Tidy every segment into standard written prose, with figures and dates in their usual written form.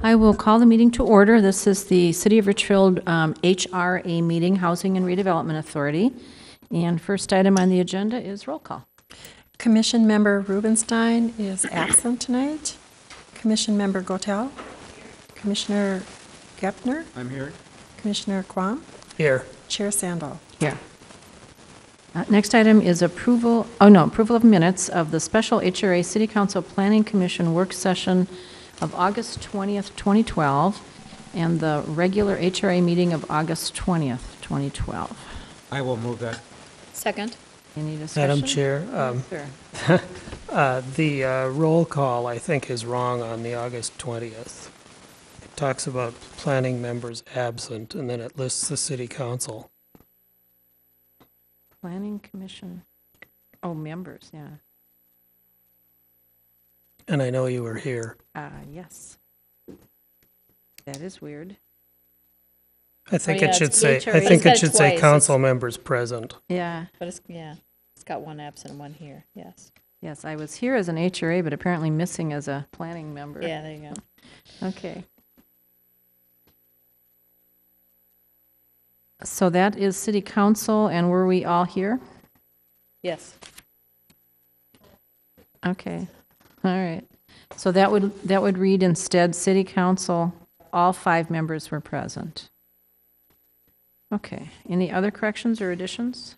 I will call the meeting to order. This is the City of Richfield HRA meeting, Housing and Redevelopment Authority. And first item on the agenda is roll call. Commission Member Rubenstein is absent tonight. Commission Member Gotel. Commissioner Gepner. I'm here. Commissioner Quam. Here. Chair Sandal. Here. Next item is approval of minutes of the special HRA City Council Planning Commission work session of August 20th, 2012, and the regular HRA meeting of August 20th, 2012. I will move that. Second. Any discussion? Madam Chair, the roll call, I think, is wrong on the August 20th. It talks about planning members absent, and then it lists the city council. Planning Commission. Oh, members, yeah. And I know you were here. Yes. That is weird. I think yeah, it should it's say, HRA. I think It's got it should say twice. council members present. Yeah. But it's got one absent and one here, yes. Yes, I was here as an HRA, but apparently missing as a planning member. Yeah, there you go. Okay. So that is City Council, and were we all here? Yes. Okay. All right. So that would read instead, City Council, all 5 members were present. Okay. Any other corrections or additions?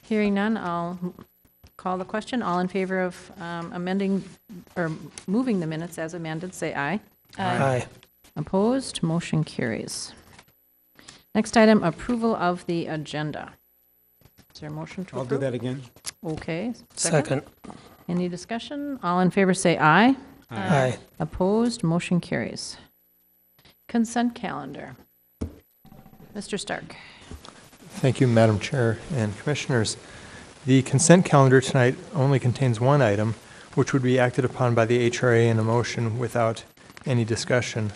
Hearing none, I'll call the question. All in favor of amending or moving the minutes as amended, say aye. Aye. Opposed? Motion carries. Next item, approval of the agenda. Is there a motion to I'll approve? do that again. Okay. Second. Any discussion? All in favor say aye. Aye. Opposed? Motion carries. Consent calendar. Mr. Stark. Thank you, Madam Chair and Commissioners. The consent calendar tonight only contains one item, which would be acted upon by the HRA in a motion without any discussion.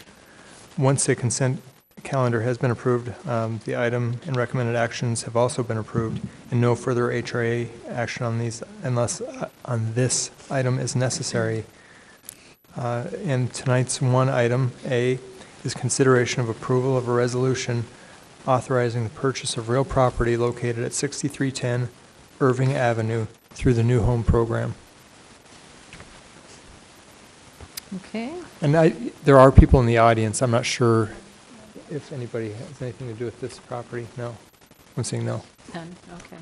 Once the consent calendar has been approved, the item and recommended actions have also been approved, and no further HRA action on these unless on this item is necessary. And tonight's one item, A, is consideration of approval of a resolution authorizing the purchase of real property located at 6310 Irving Avenue through the New Home Program. Okay. And there are people in the audience. I'm not sure if anybody has anything to do with this property. No. I'm saying no. None. Okay.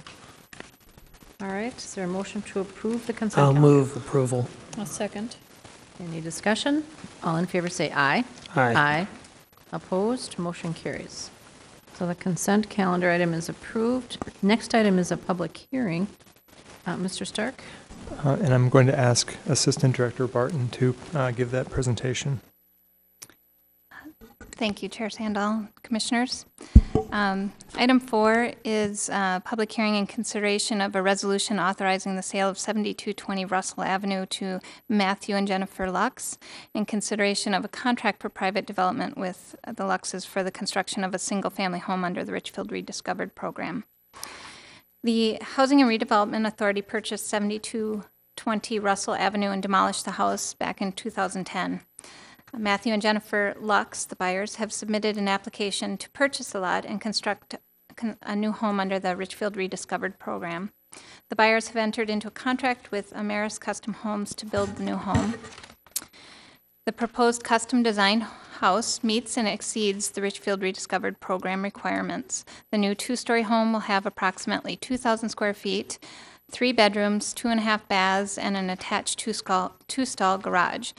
All right. Is there a motion to approve the consent I'll calendar? move approval. A second. Any discussion? All in favor say aye. Aye. Aye. Opposed? Motion carries. So the consent calendar item is approved. Next item is a public hearing. Mr. Stark? And I'm going to ask Assistant Director Barton to give that presentation. Thank you, Chair Sandal, Commissioners. Item 4 is public hearing and consideration of a resolution authorizing the sale of 7220 Russell Avenue to Matthew and Jennifer Lux in consideration of a contract for private development with the Luxes for the construction of a single-family home under the Richfield Rediscovered program. The Housing and Redevelopment Authority purchased 7220 Russell Avenue and demolished the house back in 2010. Matthew and Jennifer Lux, the buyers, have submitted an application to purchase the lot and construct a new home under the Richfield Rediscovered program. The buyers have entered into a contract with Ameris Custom Homes to build the new home. The proposed custom designed house meets and exceeds the Richfield Rediscovered program requirements. The new 2-story home will have approximately 2,000 square feet, 3 bedrooms, 2.5 baths, and an attached two-stall garage.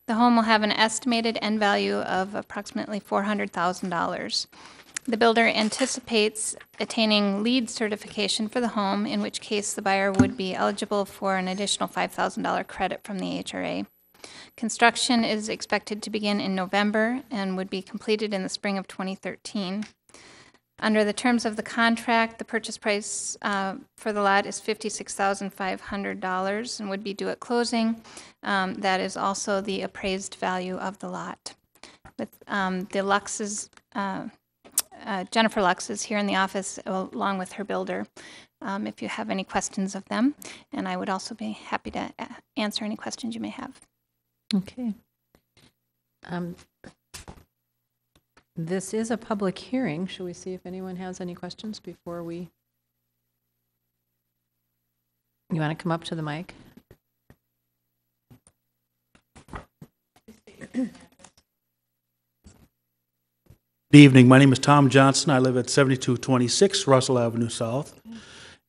The home will have an estimated end value of approximately $400,000. The builder anticipates attaining LEED certification for the home, in which case the buyer would be eligible for an additional $5,000 credit from the HRA. Construction is expected to begin in November and would be completed in the spring of 2013. Under the terms of the contract, the purchase price for the lot is $56,500 and would be due at closing. That is also the appraised value of the lot. With the Luxes, Jennifer Lux is here in the office along with her builder if you have any questions of them. And I would also be happy to answer any questions you may have. Okay. This is a public hearing. Shall we see if anyone has any questions before we? You want to come up to the mic? Good evening. My name is Tom Johnson. I live at 7226 Russell Avenue South,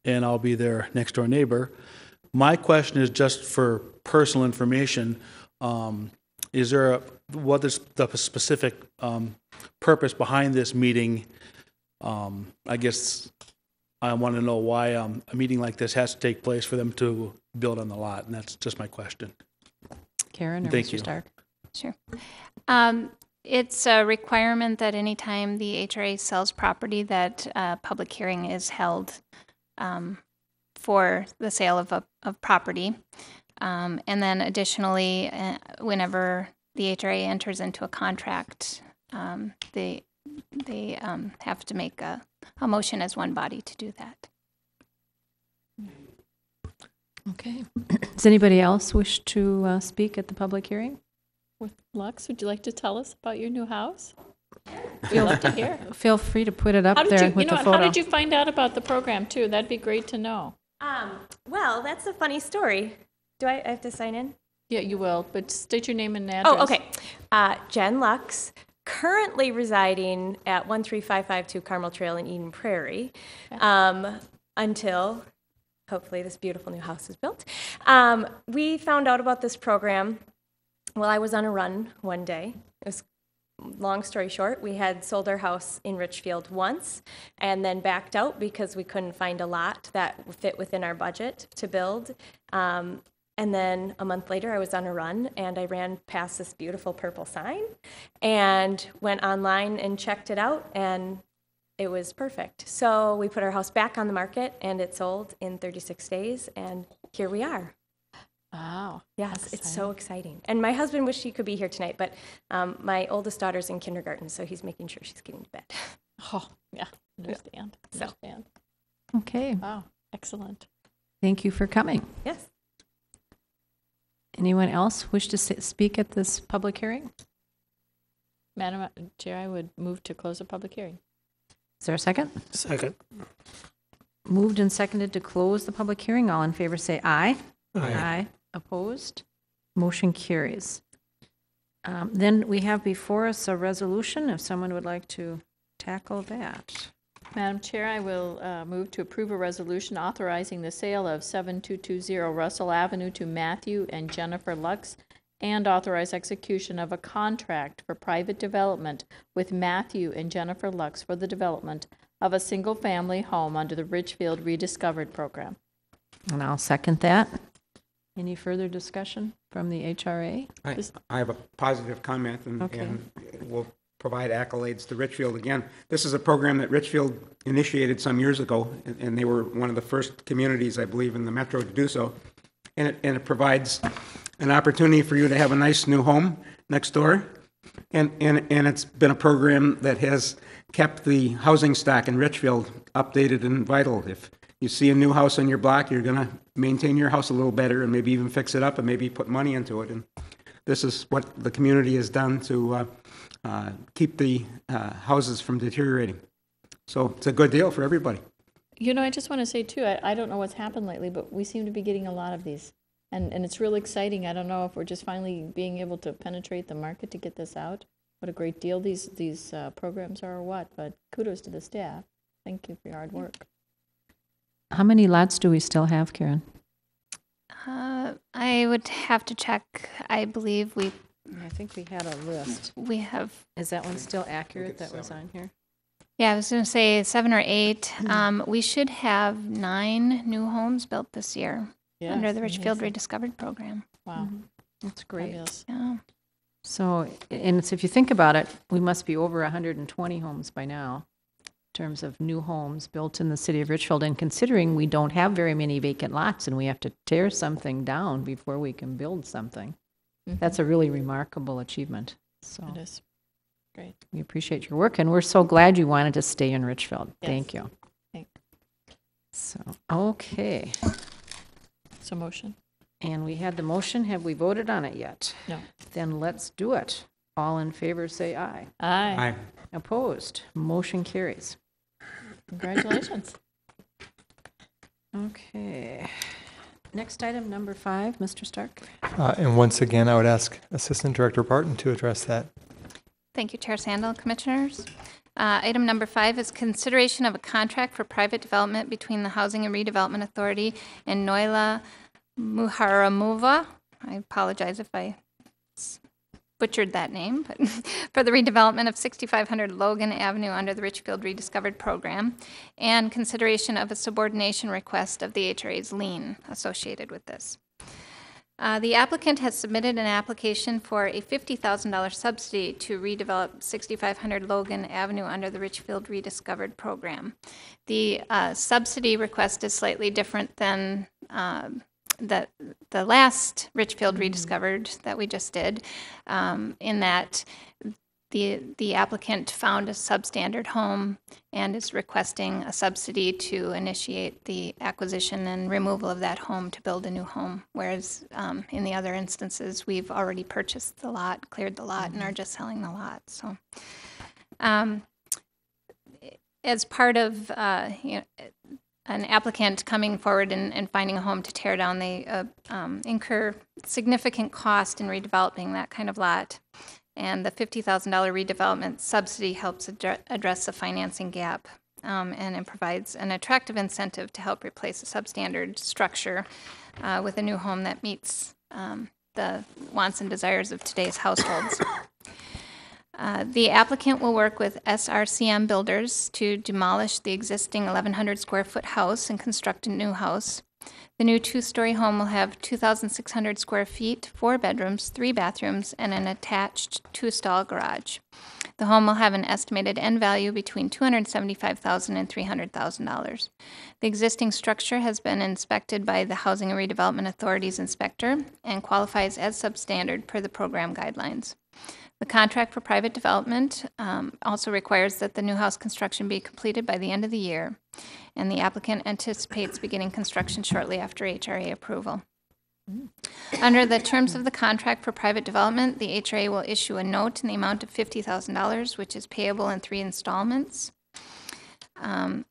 and I'll be their next-door neighbor. My question is just for personal information. What is the specific purpose behind this meeting? I guess I want to know why a meeting like this has to take place for them to build on the lot, and that's just my question. Karen or Thank Mr. you. Stark? Sure. It's a requirement that anytime the HRA sells property that a public hearing is held for the sale of property. And then additionally, whenever the HRA enters into a contract, they have to make a motion as one body to do that. Okay. Does anybody else wish to speak at the public hearing? Lux, would you like to tell us about your new house? We'd love to hear. Feel free to put it up How did there you, with the how photo. did you find out about the program too? That'd be great to know. Well, that's a funny story. Do I have to sign in? Yeah, you will, but state your name and address. Oh, okay. Jen Lux, currently residing at 13552 Carmel Trail in Eden Prairie, until hopefully this beautiful new house is built. We found out about this program. Well, I was on a run one day. It was, long story short, we had sold our house in Richfield once and then backed out because we couldn't find a lot that fit within our budget to build. And then a month later, I was on a run and I ran past this beautiful purple sign and went online and checked it out, and it was perfect. So we put our house back on the market and it sold in 36 days, and here we are. Wow. Yes, it's so exciting. And my husband wished he could be here tonight, but my oldest daughter's in kindergarten, so he's making sure she's getting to bed. Oh, yeah. Understand. So. Understand. Okay. Wow. Excellent. Thank you for coming. Yes. Anyone else wish to speak at this public hearing? Madam Chair, I would move to close the public hearing. Is there a second? Second. Moved and seconded to close the public hearing. All in favor say aye. Aye. Opposed? Motion carries. Then we have before us a resolution, if someone would like to tackle that. Madam Chair, I will move to approve a resolution authorizing the sale of 7220 Russell Avenue to Matthew and Jennifer Lux, and authorize execution of a contract for private development with Matthew and Jennifer Lux for the development of a single-family home under the Richfield Rediscovered program. And I'll second that. Any further discussion from the HRA? I have a positive comment, Okay. and we'll provide accolades to Richfield again. This is a program that Richfield initiated some years ago, and they were one of the first communities, I believe, in the metro to do so. And it provides an opportunity for you to have a nice new home next door. And it's been a program that has kept the housing stock in Richfield updated and vital. If you see a new house on your block, you're going to maintain your house a little better and maybe even fix it up and maybe put money into it. And this is what the community has done to keep the houses from deteriorating. So it's a good deal for everybody. You know, I just want to say, too, I don't know what's happened lately, but we seem to be getting a lot of these. And it's really exciting. I don't know if we're just finally being able to penetrate the market to get this out. What a great deal these programs are or what, but kudos to the staff. Thank you for your hard work. How many lots do we still have, Karen? I would have to check. I believe I think we had a list. we have, Is that one still accurate that was on here? yeah, I was going to say 7 or 8. We should have 9 new homes built this year under the Richfield Rediscovered program. Wow. That's great. Fabulous. Yeah. So, and if you think about it, we must be over 120 homes by now in terms of new homes built in the city of Richfield. And considering we don't have very many vacant lots and we have to tear something down before we can build something, that's a really remarkable achievement. So It is. Great. we appreciate your work, and we're so glad you wanted to stay in Richfield. Yes. Thank you. Thank- So, okay. So motion. And we had the motion. Have we voted on it yet? No. Then let's do it. All in favor, say aye. Aye. Opposed? Motion carries. Congratulations. Okay. Next item, number 5, Mr. Stark. And once again, I would ask Assistant Director Barton to address that. Thank you, Chair Sandel, Commissioners. Item number 5 is consideration of a contract for private development between the Housing and Redevelopment Authority and Noila Muharamova. I apologize if I butchered that name, but for the redevelopment of 6500 Logan Avenue under the Richfield Rediscovered Program, and consideration of a subordination request of the HRA's lien associated with this. The applicant has submitted an application for a $50,000 subsidy to redevelop 6500 Logan Avenue under the Richfield Rediscovered Program. The subsidy request is slightly different than the last Richfield Rediscovered that we just did, in that the applicant found a substandard home and is requesting a subsidy to initiate the acquisition and removal of that home to build a new home, whereas in the other instances, we've already purchased the lot, cleared the lot, and are just selling the lot. So as part of an applicant coming forward and finding a home to tear down, they incur significant cost in redeveloping that kind of lot. And the $50,000 redevelopment subsidy helps address the financing gap, and it provides an attractive incentive to help replace a substandard structure with a new home that meets the wants and desires of today's households. The applicant will work with SRCM Builders to demolish the existing 1,100 square foot house and construct a new house. The new 2-story home will have 2,600 square feet, 4 bedrooms, 3 bathrooms, and an attached 2-stall garage. The home will have an estimated end value between $275,000 and $300,000. The existing structure has been inspected by the Housing and Redevelopment Authority's inspector and qualifies as substandard per the program guidelines. The contract for private development also requires that the new house construction be completed by the end of the year, and the applicant anticipates beginning construction shortly after HRA approval. Under the terms of the contract for private development, the HRA will issue a note in the amount of $50,000, which is payable in 3 installments. Also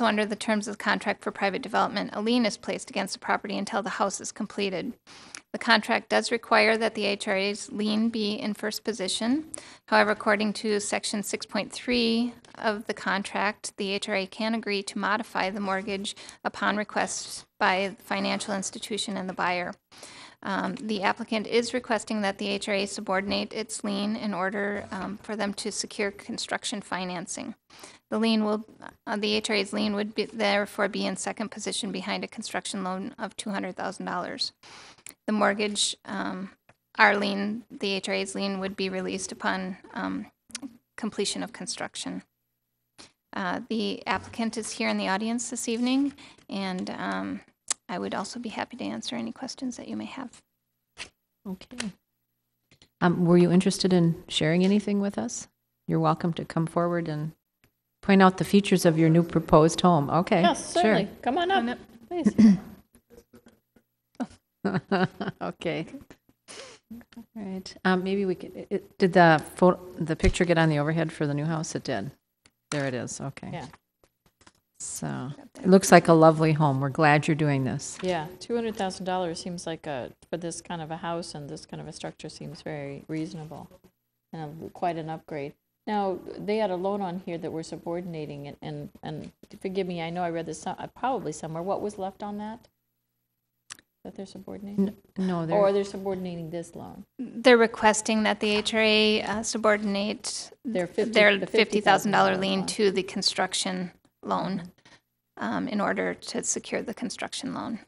under the terms of the contract for private development, a lien is placed against the property until the house is completed. The contract does require that the HRA's lien be in first position. However, according to Section 6.3 of the contract, the HRA can agree to modify the mortgage upon request by the financial institution and the buyer. The applicant is requesting that the HRA subordinate its lien in order for them to secure construction financing. The HRA's lien would therefore be in second position behind a construction loan of $200,000. The mortgage, our lien, the HRA's lien, would be released upon completion of construction. The applicant is here in the audience this evening, and I would also be happy to answer any questions that you may have. Okay. Were you interested in sharing anything with us? You're welcome to come forward and point out the features of your new proposed home. Okay. Yes, certainly. Sure. Come on up, please. Okay. All right. Maybe we could. Did the picture get on the overhead for the new house? It did. There it is. Okay. Yeah. So it looks like a lovely home. We're glad you're doing this. Yeah, $200,000 seems like for this kind of a house and this kind of a structure seems very reasonable and quite an upgrade. Now, they had a loan on here that we're subordinating, and forgive me, I know I read this probably somewhere. What was left on that? That they're subordinating? No, or they're subordinating this loan? They're requesting that the HRA subordinate their $50,000 lien loan to the construction loan in order to secure the construction loan.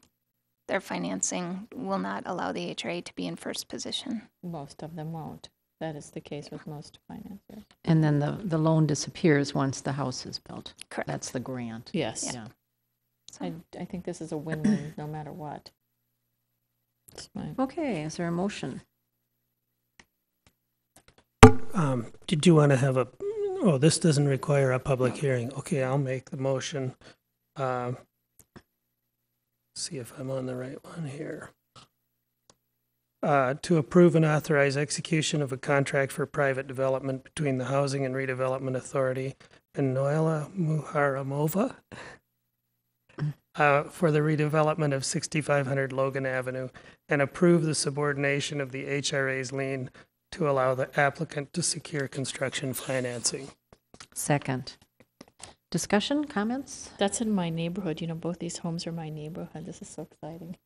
Their financing will not allow the HRA to be in first position. Most of them won't. That is the case with most financiers. And then the loan disappears once the house is built. Correct. That's the grant. Yes. Yeah. So I think this is a win-win no matter what. Okay, is there a motion? Did you want to have this doesn't require a public hearing. Okay, I'll make the motion. see if I'm on the right one here. To approve and authorize execution of a contract for private development between the Housing and Redevelopment Authority and Noela Muharamova for the redevelopment of 6500 Logan Avenue, and approve the subordination of the HRA's lien to allow the applicant to secure construction financing. Second. Discussion, comments? That's in my neighborhood. You know, both these homes are my neighborhood. This is so exciting.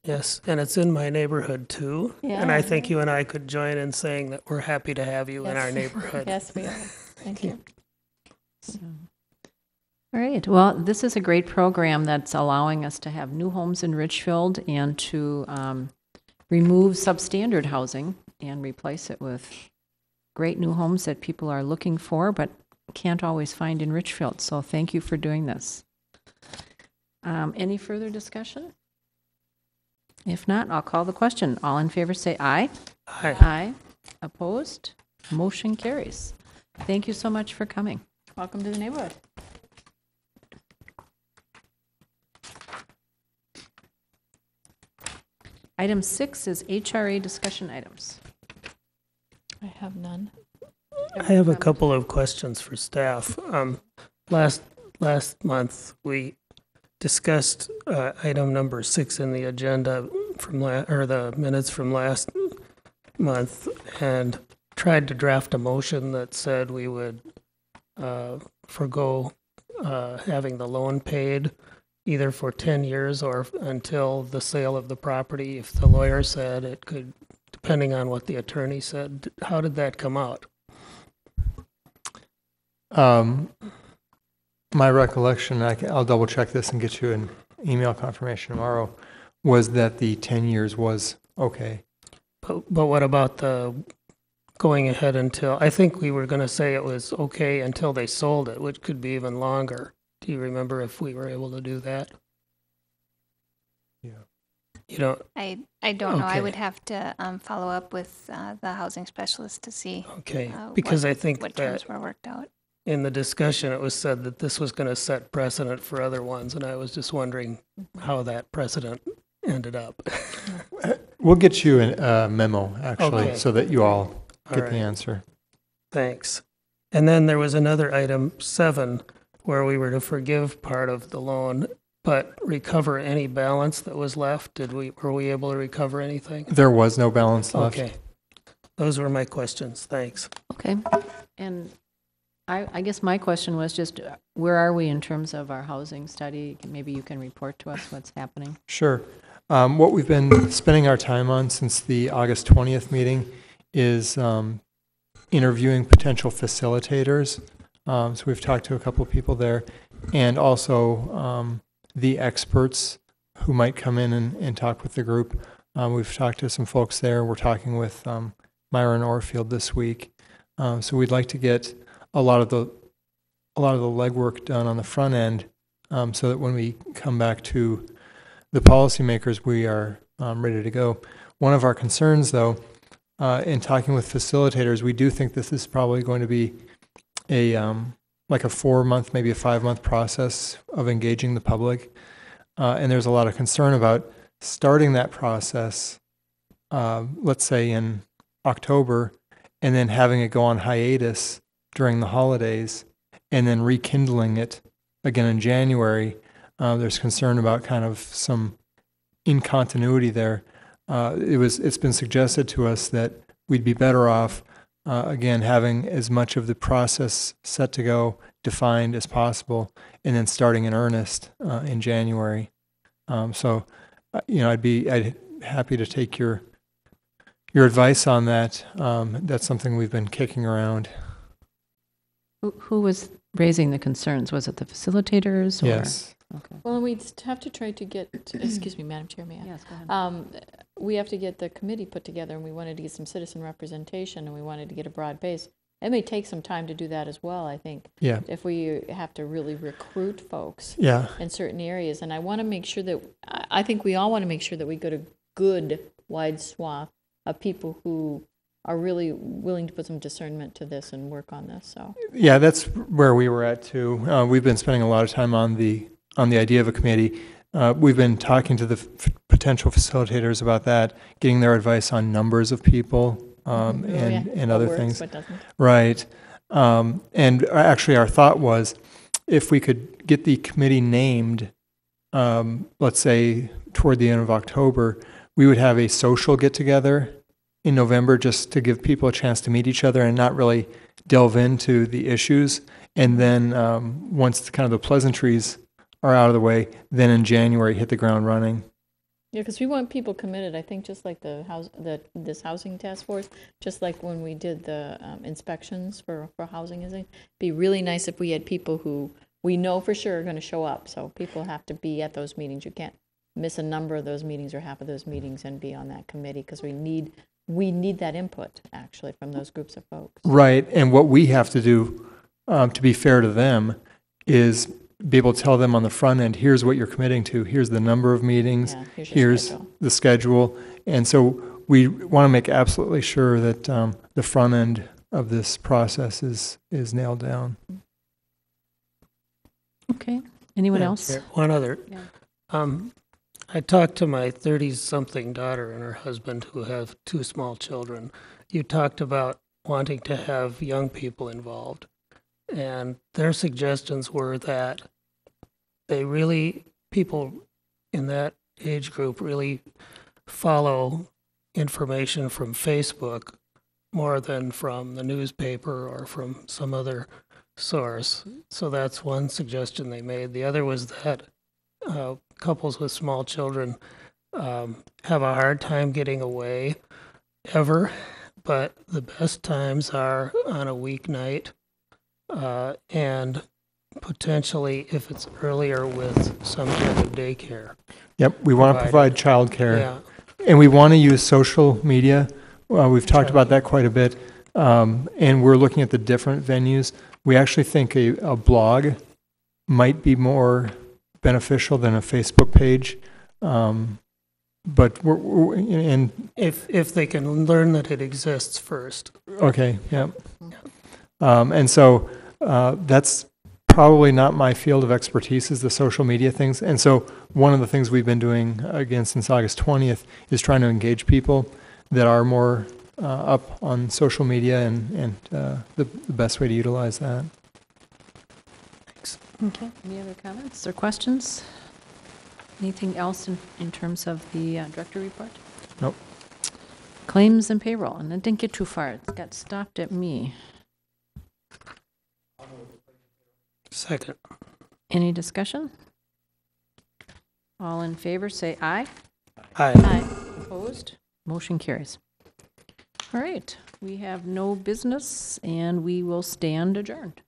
Yes, and it's in my neighborhood too. Yeah. And I think you and I could join in saying that we're happy to have you in Yes. our neighborhood. Yes, we are. Thank you. So, all right. Well, this is a great program that's allowing us to have new homes in Richfield and to remove substandard housing and replace it with great new homes that people are looking for but can't always find in Richfield. So thank you for doing this. Any further discussion? If not, I'll call the question. All in favor say aye. Hi. Aye. Opposed? Motion carries. Thank you so much for coming. Welcome to the neighborhood. Item 6 is HRA discussion items. I have none. I have a couple of questions for staff. Last month, we discussed item number 6 in the agenda from the minutes from last month, and tried to draft a motion that said we would forego having the loan paid either for 10 years or until the sale of the property. If the lawyer said it could, depending on what the attorney said. How did that come out? My recollection, I'll double check this and get you an email confirmation tomorrow, was that the 10 years was okay. But what about the going ahead until, I think we were going to say it was okay until they sold it, which could be even longer. Do you remember if we were able to do that? Yeah. You know, I don't know. I Okay. would have to follow up with the housing specialist to see okay, because I think what that terms were worked out. in the discussion, it was said that this was going to set precedent for other ones, and I was just wondering how that precedent ended up. We'll get you a memo, actually, Okay. so that you all All get right. the answer. Thanks. And then there was another item 7 where we were to forgive part of the loan, but recover any balance that was left. Were we able to recover anything? There was no balance left. Okay. Those were my questions. Thanks. Okay. And I guess my question was just, where are we in terms of our housing study? Maybe you can report to us what's happening. Sure. What we've been spending our time on since the August 20th meeting is interviewing potential facilitators. So we've talked to a couple of people there, and also the experts who might come in and talk with the group. We've talked to some folks there. We're talking with Myron Orfield this week. So we'd like to get a lot of the legwork done on the front end, so that when we come back to the policymakers, we are ready to go. One of our concerns, though, in talking with facilitators, we do think this is probably going to be like a 4-month, maybe a 5-month process of engaging the public. And there's a lot of concern about starting that process, let's say in October, and then having it go on hiatus during the holidays, and then rekindling it again in January. There's concern about kind of some incontinuity there. It's been suggested to us that we'd be better off, again, having as much of the process set to go, defined as possible, and then starting in earnest in January. I'd be happy to take your advice on that. That's something we've been kicking around. Who was raising the concerns? Was it the facilitators? Or? Yes. Okay. Well, we'd have to try to get, excuse me, Madam Chair, may I? Yes, go ahead. We have to get the committee put together, and we wanted to get some citizen representation, and we wanted to get a broad base. It may take some time to do that as well, I think, Yeah. if we have to really recruit folks Yeah. in certain areas. And I want to make sure that, I think we all want to make sure that we get a good wide swath of people who are really willing to put some discernment to this and work on this. So Yeah, that's where we were at too. We've been spending a lot of time on the idea of a committee. We've been talking to the potential facilitators about that, getting their advice on numbers of people and other things. What doesn't. Right. And actually, our thought was if we could get the committee named, let's say toward the end of October, we would have a social get-together in November just to give people a chance to meet each other and not really delve into the issues. And then once kind of the pleasantries are out of the way, then in January hit the ground running. Yeah, because we want people committed. I think just like this housing task force, just like when we did the inspections for housing, it'd be really nice if we had people who we know for sure are going to show up. So people have to be at those meetings. You can't miss a number of those meetings or half of those meetings and be on that committee, because we need that input actually from those groups of folks. Right, and what we have to do, to be fair to them, is be able to tell them on the front end, here's what you're committing to, here's the number of meetings, Yeah, here's your the schedule. And so we want to make absolutely sure that the front end of this process is nailed down. Okay. Anyone Yeah, else? Chair, one other. Yeah. I talked to my 30-something daughter and her husband who have 2 small children. You talked about wanting to have young people involved. And their suggestions were that people in that age group really follow information from Facebook more than from the newspaper or from some other source. So that's one suggestion they made. The other was that couples with small children have a hard time getting away ever, but the best times are on a weeknight. And potentially, if it's earlier, with some kind of daycare. Yep, we want to provide childcare. Yeah, And we want to use social media. We've talked about that quite a bit. And we're looking at the different venues. We actually think a blog might be more beneficial than a Facebook page. But if they can learn that it exists first. okay, yeah. And so that's probably not my field of expertise, is the social media things. And so one of the things we've been doing, again, since August 20th, is trying to engage people that are more up on social media and the best way to utilize that. Thanks. Okay. Any other comments or questions? Anything else in terms of the director report? Nope. Claims and payroll, and it didn't get too far. It got stopped at me. Second. Any discussion? All in favor, say aye. Aye. Aye. Opposed? Motion carries. All right, we have no business, and we will stand adjourned.